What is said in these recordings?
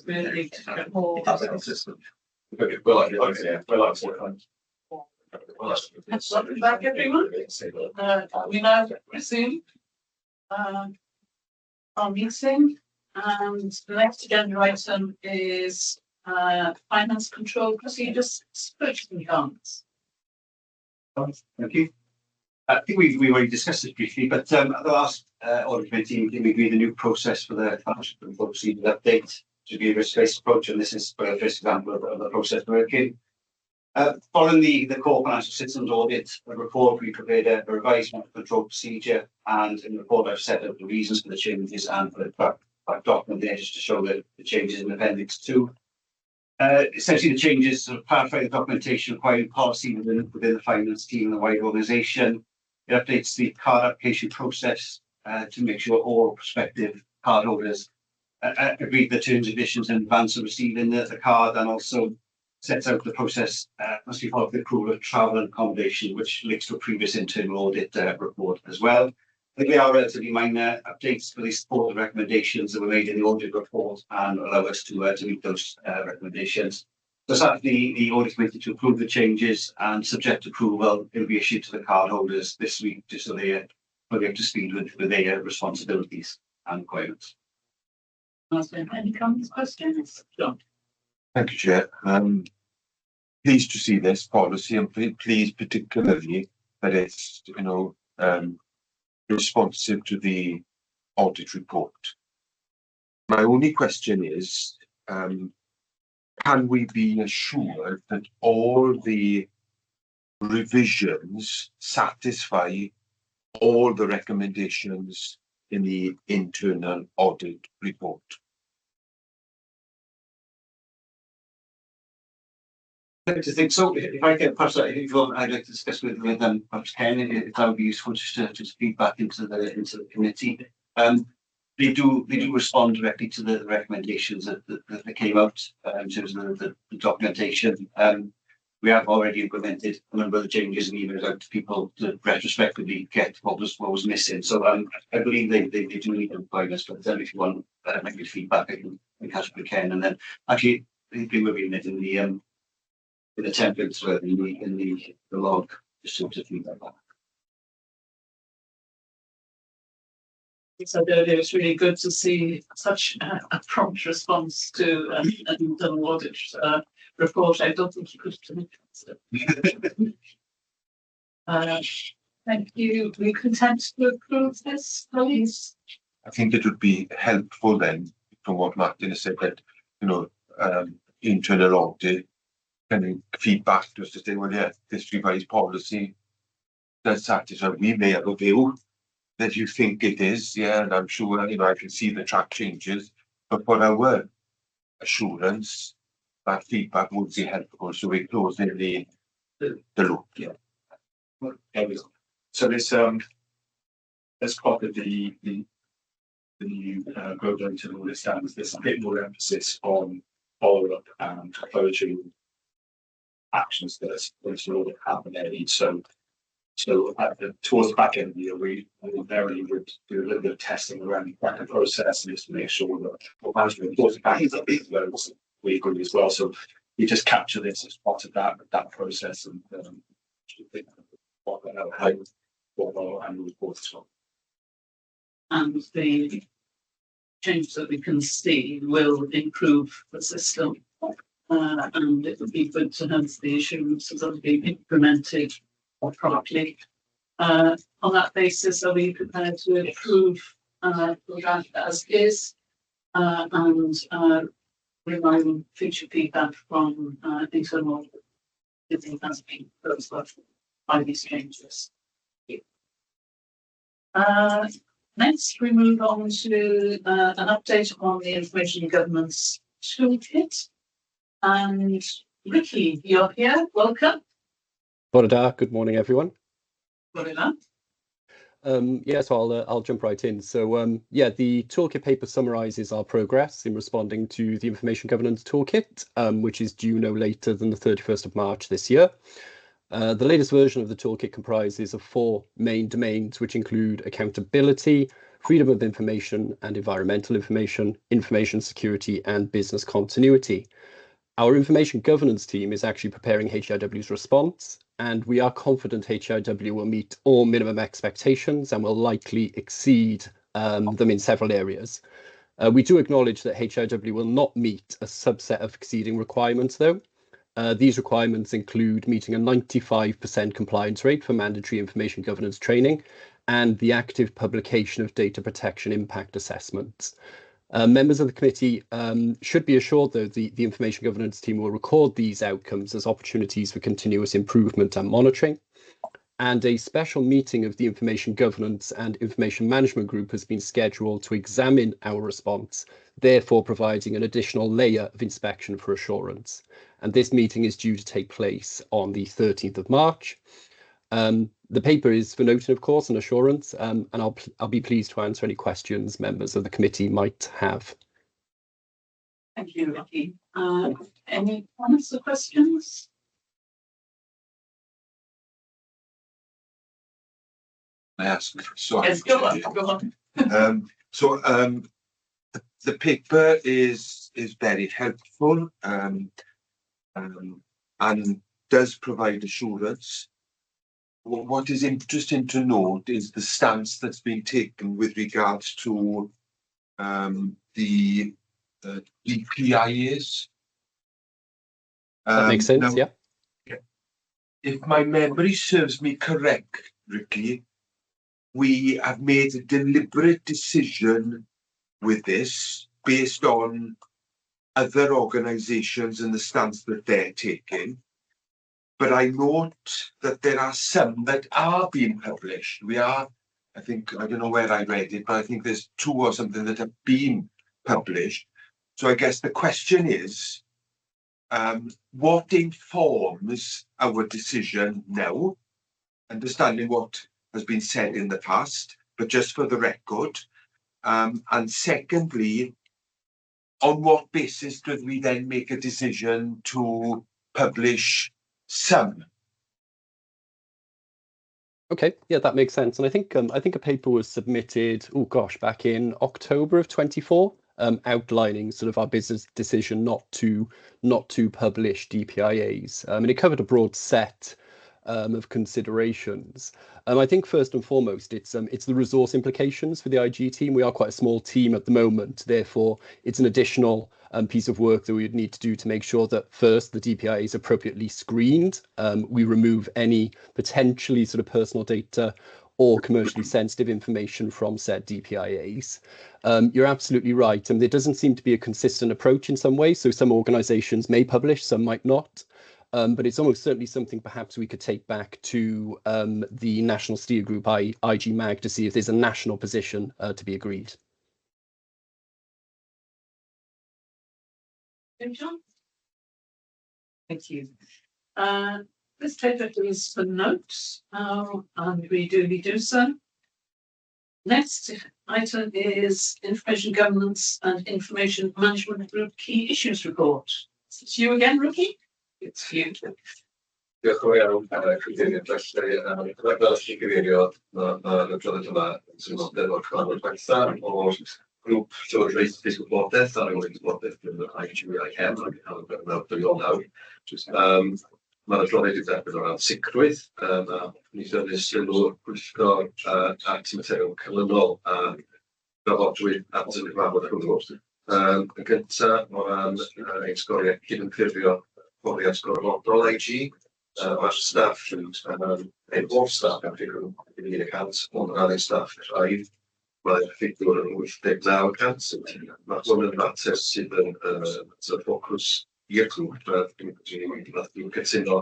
Really to get more. Welcome back, everyone. We now resume our meeting, and the next agenda item is finance control procedures, purchasing accounts. Thank you. I think we've already discussed this briefly, but at the last audit committee meeting, we agreed the new process for the financial control procedure update to be a risk-based approach, and this is the first example of the process working. Following the core financial systems audit report, we prepared a revised financial control procedure, and in the report I've set out the reasons for the changes and for the back document there just to show the changes in Appendix 2. Essentially, the changes sort of clarify the documentation requiring policy within the finance team and the wider organisation. It updates the card application process to make sure all prospective cardholders agree the terms and conditions in advance of receiving the card, and also sets out the process must be followed the accrual of travel and accommodation, which links to a previous internal audit report as well. I think they are relatively minor updates, but they support the recommendations that were made in the audit report and allow us to meet those recommendations. So it's up to the audit committee to approve the changes, and subject to approval, it will be issued to the cardholders this week, just so they are fully up to speed with their responsibilities and requirements. Any comments, questions? John. Thank you, Chair. Pleased to see this policy, and pleased particularly that it's responsive to the audit report. My only question is, can we be assured that all the revisions satisfy all the recommendations in the internal audit report? I like to think so. If I get perhaps, if you want, I'd like to discuss with perhaps Ken, if that would be useful, just to feed back into the committee. They do respond directly to the recommendations that came out in terms of the documentation. We have already implemented a number of the changes and emailed out to people to retrospectively get what was missing. So I believe they do need to apply this, but if you want maybe feedback, I can catch up with Ken, and then actually I think we'll be in the templates in the log, just to feedback back. So it's really good to see such a prompt response to an internal audit report. I don't think you could have done it. Thank you. Are we content to approve this, please? I think it would be helpful then, from what Martin has said, that internal audit can feedback to us to say, well, yeah, this revised policy does satisfy. We may have a view that you think it is, yeah, and I'm sure I can see the track changes, but for our assurance, that feedback would be helpful. So we close in the loop. Yeah. Well, there we go. So this as part of the new global internal audit standards, there's a bit more emphasis on follow-up and closure actions that an audit happen there. So towards the back end of the year, we ordinarily would do a little bit of testing around the back end process, and just to make sure that what management reports back those we agree as well. So you just capture this as part of that process, and what our annual report as well. And the changes that we can see will improve the system, and it would be good to have the assurances that have been implemented properly. On that basis, are we prepared to approve the draft as is, and rely on future feedback from internal if it has been proposed by these changes? Next, we move on to an update on the Information Governance Toolkit. And Ricky, you're here. Welcome. Good morning, everyone. So I'll jump right in. So the toolkit paper summarises our progress in responding to the Information Governance Toolkit, which is due no later than the 31st of March this year. The latest version of the toolkit comprises of 4 main domains, which include accountability, freedom of information and environmental information, information security and business continuity. Our information governance team is actually preparing HIW's response, and we are confident HIW will meet all minimum expectations and will likely exceed them in several areas. We do acknowledge that HIW will not meet a subset of exceeding requirements, though. These requirements include meeting a 95% compliance rate for mandatory information governance training and the active publication of data protection impact assessments. Members of the committee should be assured that the information governance team will record these outcomes as opportunities for continuous improvement and monitoring. And a special meeting of the Information Governance and Information Management Group has been scheduled to examine our response, therefore providing an additional layer of inspection for assurance. And this meeting is due to take place on the 13th of March. The paper is for noting, of course, and assurance, and I'll be pleased to answer any questions members of the committee might have. Thank you, Ricky. Any comments or questions? I ask. So Yes, go on. The paper is very helpful and does provide assurance. What is interesting to note is the stance that's been taken with regards to the DPIAs. That makes sense, now, yeah. If my memory serves me correct, Ricky, we have made a deliberate decision with this based on other organisations and the stance that they're taking. But I note that there are some that are being published. I don't know where I read it, but I think there's 2 or something that have been published. So I guess the question is, what informs our decision now? Understanding what has been said in the past, but just for the record. And secondly, on what basis did we then make a decision to publish some? Okay, yeah, that makes sense. And I think a paper was submitted, back in October of 24, outlining sort of our business decision not to publish DPIAs. And it covered a broad set of considerations. I think first and foremost, it's the resource implications for the IG team. We are quite a small team at the moment, therefore it's an additional piece of work that we would need to do to make sure that first the DPIA is appropriately screened. We remove any potentially sort of personal data or commercially sensitive information from said DPIAs. You're absolutely right, and there doesn't seem to be a consistent approach in some ways. So some organisations may publish, some might not. But it's almost certainly something perhaps we could take back to the National Steer Group, IG Mag, to see if there's a national position to be agreed. John? Thank you. This paper is for notes, and we duly do so. Next item is Information Governance and Information Management Group Key Issues Report. It's you again, Ricky? It's you. Diolch yn fawr iawn, Cynnig, felly, fel Sicrwydio, mae'r adroddiad yma yn symudedd o'r cyfarfod diwethaf o'r grŵp llywodraethus gwybodaeth ar ymwneud gwybodaeth gyda'r IGWIM ac yn cael yn awduriol nawr. Mae'r adroddiad wedi derbyn o ran Sicrwydd, a ni ddynnu sylw Pwyllgor at materion canlynol a drafodwyd at y cyfarfod hwnnw. Yn gyntaf, o ran ein sgoriau cydymffurfio profiad gorfodol IG, mae'r staff ein holl staff yn ffigwr 100%, ond rhan ein staff rhaid, mae'r ffigwr yn 89%. Mae hwn yn mater sydd yn ffocws i'r grŵp, dwi'n cytuno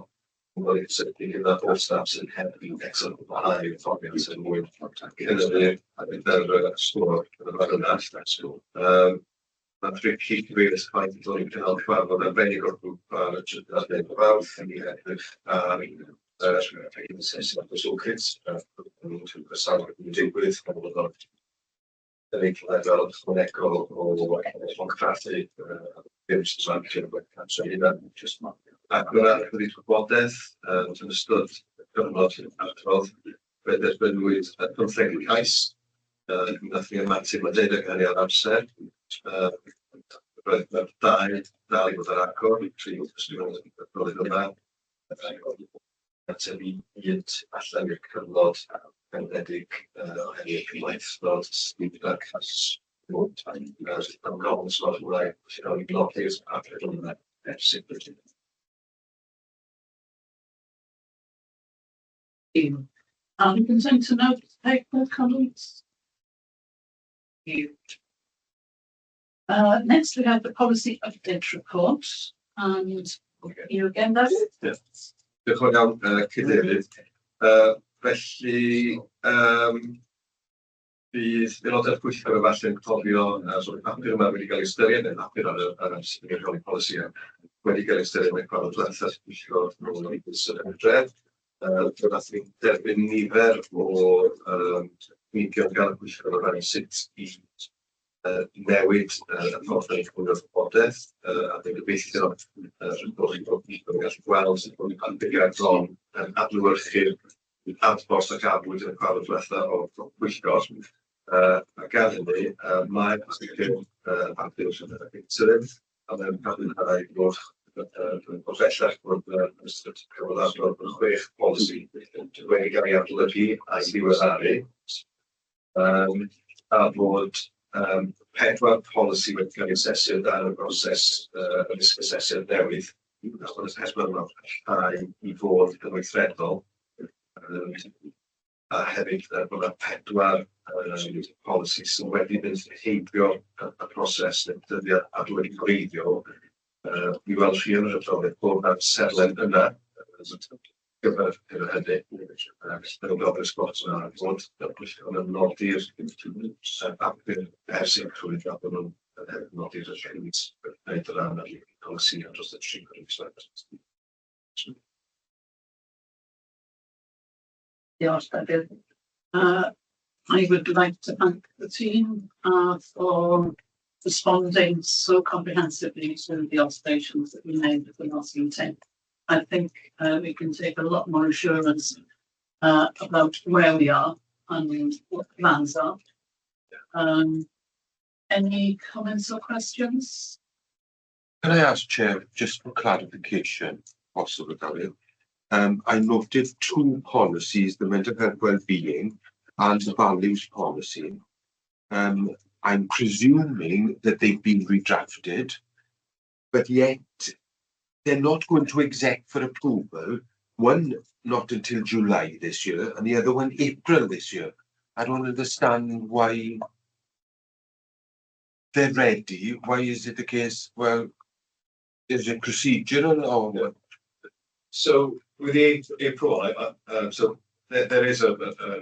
bod ni'n sefyll gyda holl staff sy'n heb yn excellent gwahanol i'r ffogniad sy'n mwyn cynyddu a bydd yr sgwr yn y farynach. Mae'n ffric chi cyfeirus ffaith yn dod i'n cynnal cyfarfod arbennig o'r grŵp ar y trydydd ar fawr, yn ei hedrych yn sesyn at yswlcyt, yn ysawr yn digwydd, yn bod o'r lefel ychwanegol o llongcraffu ddim sy'n mancio yn canso hynna. Ac yna, bydd gwybodaeth yn ystod cyfnod adrodd, fe dderbynwyd 15 cais, Nath ni ymateb ma' deud hynny ar amser. Roedd mae'r dau dal i fod ar agor, tri wrth ysgrifennu yma. Ateb i un allan i'r cyfnod penedig hynny cymaith nod sydd ar cas bod yn gofyn sôn wrau sy'n rhoi blockers a pedal yna sicrwydd. I'm content to note take the comments. Next we have the policy update report and you again, David? Diolch yn fawr iawn, Cadeirydd. Felly, bydd aelodau'r pwyllgor efallai'n cofio y papur yma wedi cael ei ystyried, neu papur ar y sefydliad polisi wedi cael ei ystyried mewn gwahanol ddiwethaf pwyllgor nôl yn ystod y dref. Nath ni'n derbyn nifer o meigion gan y pwyllgor o ran sut i newid y ffordd yn eich gwybod gwybodaeth a dwi'n gobeithio bod chi'n gallu gweld sut bod ni'n pandigau bron yn adlewyrchu'r adborth ac afwyd yn y gwahanol diwethaf o pwyllgor. A gan hynny, mae'r papur sy'n ystyried a mae'n cael ei bod o bellach bod yn ystod cyfodadol bod 6 polisi wedi cael ei adolygu a'i ddiweddaru a bod 4 polisi wedi cael ei asesu dan y broses ymysg asesiad newydd achos bod y 4 yma llai i fod yn weithredol a hefyd bod yna 4 polisi sydd wedi mynd heibio y proses neu dyddiad adolygu gwreiddiol i weld chi yn yr adroddiad bod yna'r serlen yna gyfer hynny. Felly, yn gofyn y sbot yna bod y pwyllgor yn nodi'r papur ers Sicrwydd a bod nhw'n nodi'r rhaid wneud o ran ar polisi a dros y 3 gwrs. Diolch, David. I would like to thank the team for responding so comprehensively to the observations that we made at the last meeting. I think we can take a lot more assurance about where we are and what the plans are. Any comments or questions? Can I ask, Chair, just for clarification, possible, David? I noted 2 policies, the mental health well-being and the values policy. I'm presuming that they've been redrafted, but yet they're not going to exec for approval. One not until July this year, and the other one April this year. I don't understand why they're ready. Why is it the case? Well, is it procedural or what? So with the April, so there is a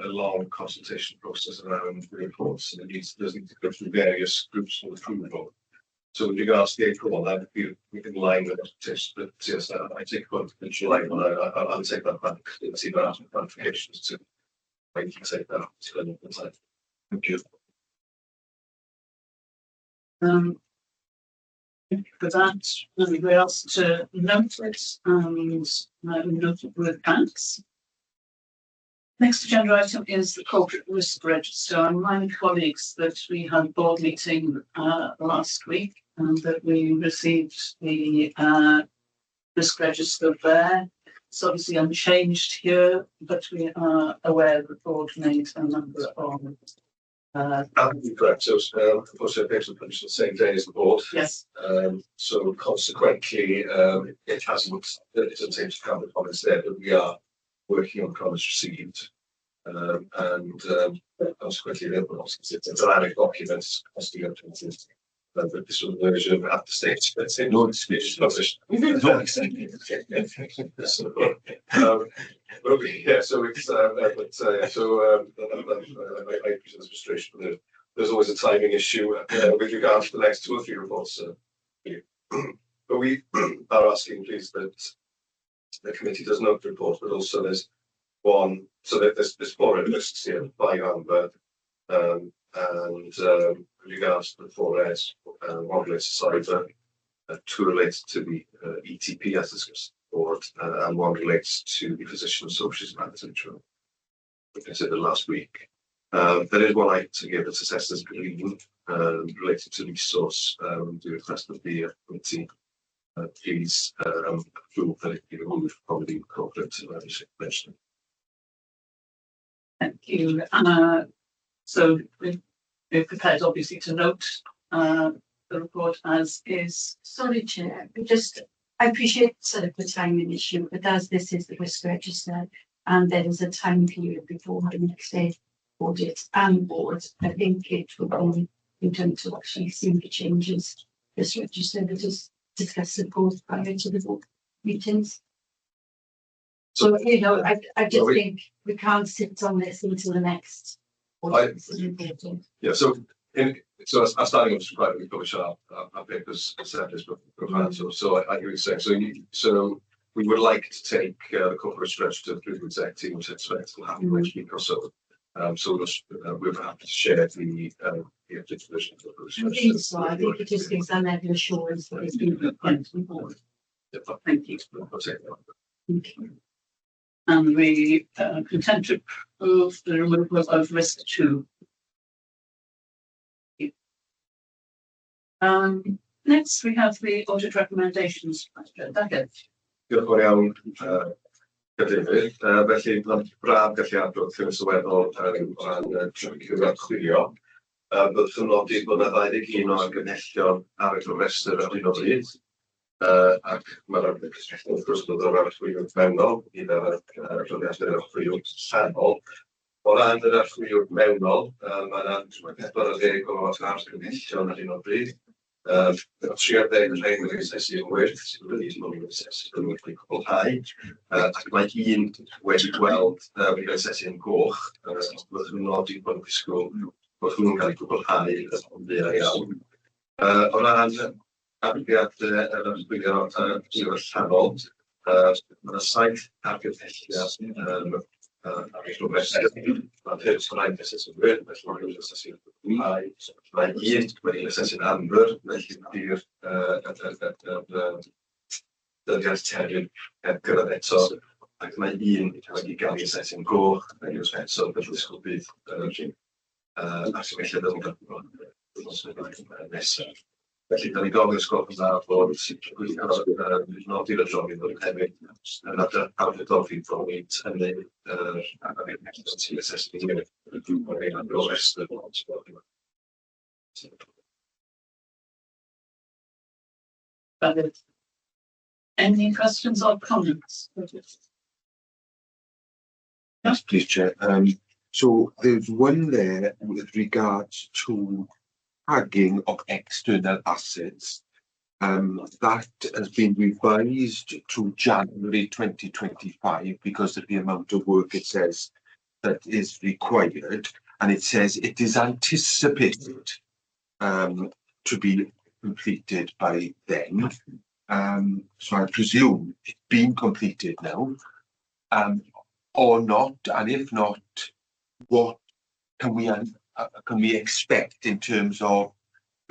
long consultation process around the reports, and does need to go through various groups for approval. So with regards to the April one, that would be in line with this, but yes, I take one in July, and I'll take that back and see that clarifications to when you can take that inside. Thank you. For that, anybody else to note it and note it with thanks. Next agenda item is the corporate risk register. I remind colleagues that we had a board meeting last week and that we received the risk register there. It's obviously unchanged here, but we are aware the board made a number of correct. So, of course, the patient published the same day as the board. yes. So consequently, it doesn't seem to cover the comments there, but we are working on comments received, and consequently, it's a dynamic document. But this was a version at the stage. Let's say no discussion. Yeah, so it's I appreciate this frustration. There's always a timing issue with regard to the next 2 or 3 reports. But we are asking, please, that the committee does note the report, but also there's one. So there's 4 lists here by Amber, and with regards to the 4 areas, 1 relates to cyber, 2 relates to the ETP as discussed board, and 1 relates to the physician associates matters which we considered last week. There is one item here that's assessed as green related to resource. The request of the committee please approve that it be removed from the corporate mention. Thank you. So we're prepared, obviously, to note the report as is. Sorry, Chair, but I appreciate sort of the timing issue, but as this is the risk register and there is a time period before the next day audit and board, I think it would be important to actually see the changes this register that is discussed and both prior to the board meetings. So, you know, I just think we can't sit on this until the next audit is important. Yeah, so I'm starting off right, we probably should our papers set this before. So I hear you saying, so we would like to take the corporate stretch to the exec team, which I expect will happen next week or so. So we're happy to share the objective vision for the I think so. I think it just gives them level assurance that it's been prepared to the board. Thank you. Thank you. And we intend to approve the removal of risk 2. Next, we have the audit recommendations. Agored. Diolch yn fawr iawn, Cadeirydd. Felly, mae'n braf gallu adrodd chi'n sylweddol o ran traffic Archwilio. Byddwch yn nodi bod yna 21 o argymhellion ar y gyfrestr ar hyn o bryd. Ac mae'r argymhellion wrth gwrs bod o'r archwilio mewnol, gyda'r adroddiadau'r archwilio llanol. O ran yr archwilio mewnol, mae yna 40 o argymhellion ar hyn o bryd. Trio deg yn rhaid yn asesu yn wyrth, sy'n wedi yn asesu yn wyrth i cwblhau. Ac mae un wedi gweld wedi asesu yn goch, byddwch yn nodi bod yn disgwyl bod hwnnw'n cael ei cwblhau yn dda iawn. O ran abiad yr ymchwilio llanol, mae yna 7 argymhelliad ar eich rhywbeth. Mae'n ffyrdd sgwraig asesu yn wyrth, felly mae'n asesu yn cwblhau. Mae un wedi asesu'n amber, felly bydd'r dyddiad terfyn heb gyrraedd eto, ac mae un wedi cael ei asesu'n goch, ac yn eto, felly ddisgwyl bydd argymhelliad yn cael nesaf. Felly, da ni gofyn ysgolch yn dda bod Sicrwydd nodi'r adroddiad yn hefyd yn awdurdoddi frawyd hynny sy'n asesu yn rhestr. Any questions or comments? Yes, please, Chair. So there's one there with regards to tagging of external assets. That has been revised to January 2025 because of the amount of work it says that is required, and it says it is anticipated to be completed by then. So I presume it's been completed now, or not, and if not, what can we expect in terms of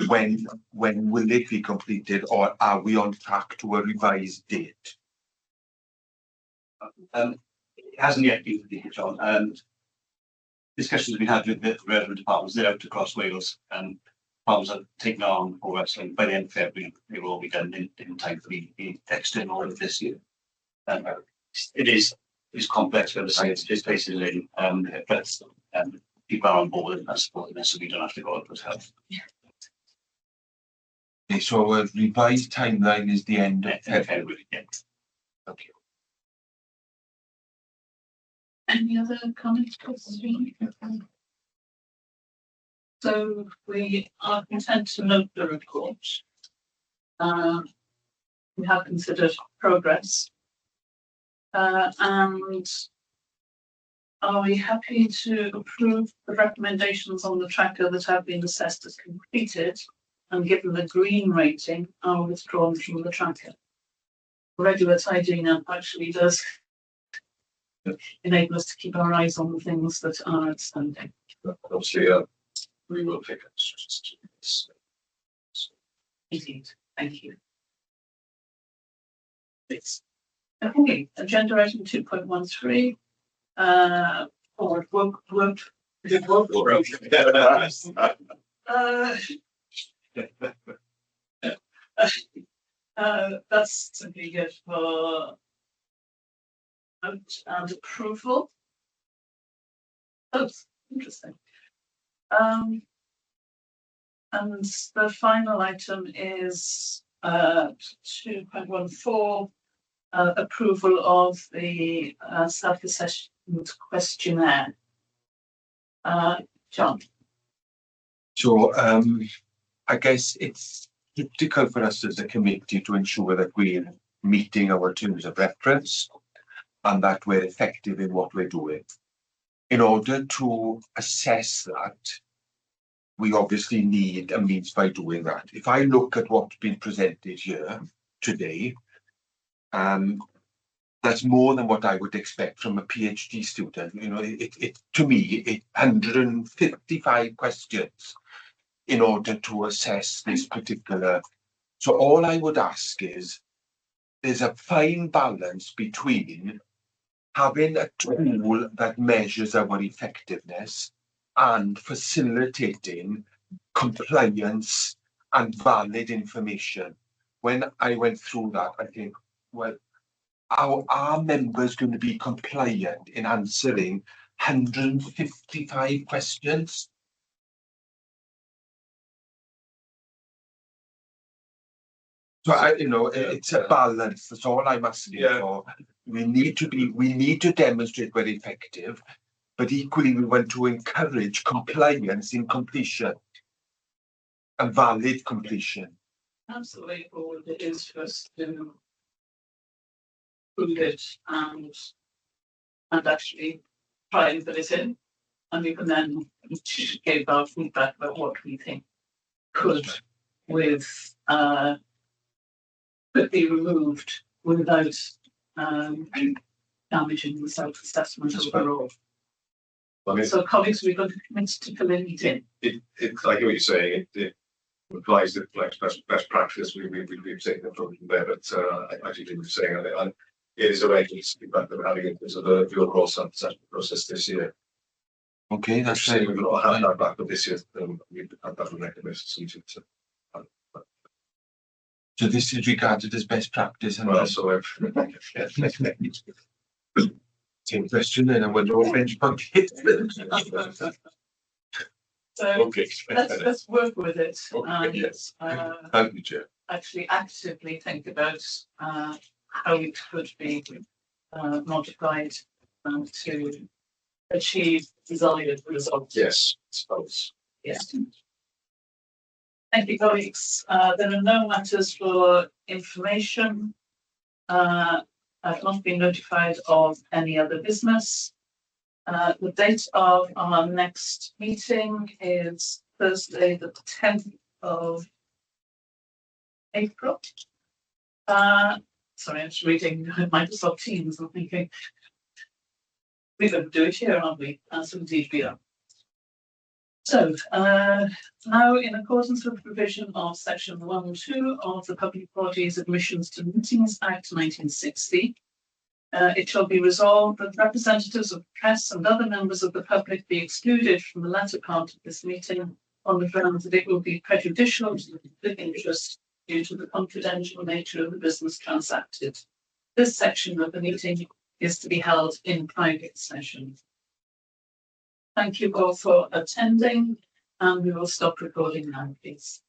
when will it be completed, or are we on track to a revised date? It hasn't yet been completed, John. Discussions have been had with the relevant departments. They're out across Wales, and departments have taken on over wrestling. By the end of February, it will all be done in time for the external audit this year. It is complex for the science, it's basically but people are on board and supporting this, so we don't have to go up with help. Okay, so a revised timeline is the end of February. Yeah. Okay. Any other comments? So we are content to note the report. We have considered progress. And are we happy to approve the recommendations on the tracker that have been assessed as completed and given a green rating are withdrawn from the tracker? Regular tidying up actually does enable us to keep our eyes on the things that are outstanding. Obviously, we will pick up. Indeed, thank you. Okay, agenda item 2.13. Forward work That's simply good for vote and approval. Oh, interesting. And the final item is 2.14, approval of the self-assessment questionnaire. John. So I guess it's critical for us as a committee to ensure that we're meeting our terms of reference and that we're effective in what we're doing. In order to assess that, we obviously need a means by doing that. If I look at what's been presented here today, that's more than what I would expect from a PhD student. You know, to me, 155 questions in order to assess this particular. So all I would ask is, there's a fine balance between having a tool that measures our effectiveness and facilitating compliance and valid information. When I went through that, I think, well, are members going to be compliant in answering 155 questions? So it's a balance. That's all I'm asking for. We need to demonstrate we're effective, but equally we want to encourage compliance in completion and valid completion. Absolutely, all it is for us to prove it and actually try and put it in, and we can then give our feedback about what we think could be removed without damaging the self-assessment overall. I mean, So colleagues, we're going to commit to filling it in. I hear what you're saying. It applies to best practice. We've taken it from there, but I actually think you're saying and it is a regular feedback that we're having in terms of the overall self-assessment process this year. Okay, that's saying we've not had that back, but this year we've had that from mechanisms. So this is regarded as best practice, and well, so same question then, and we're no benchmark hit. So okay, let's work with it okay, and Thank you, Chair. actually actively think about how it could be modified to achieve desired results. yes, I suppose. Yes. Thank you, colleagues. There are no matters for information. I've not been notified of any other business. The date of our next meeting is Thursday, the 10th of April. Sorry, I'm just reading Microsoft Teams. I'm thinking we're going to do it here, aren't we? As indeed we are. So now, in accordance with the provision of section 1(2) of the Public Bodies Admissions to Meetings Act 1960, it shall be resolved that representatives of the press and other members of the public be excluded from the latter part of this meeting on the grounds that it will be prejudicial to the public interest due to the confidential nature of the business transacted. This section of the meeting is to be held in private session. Thank you all for attending, and we will stop recording now, please.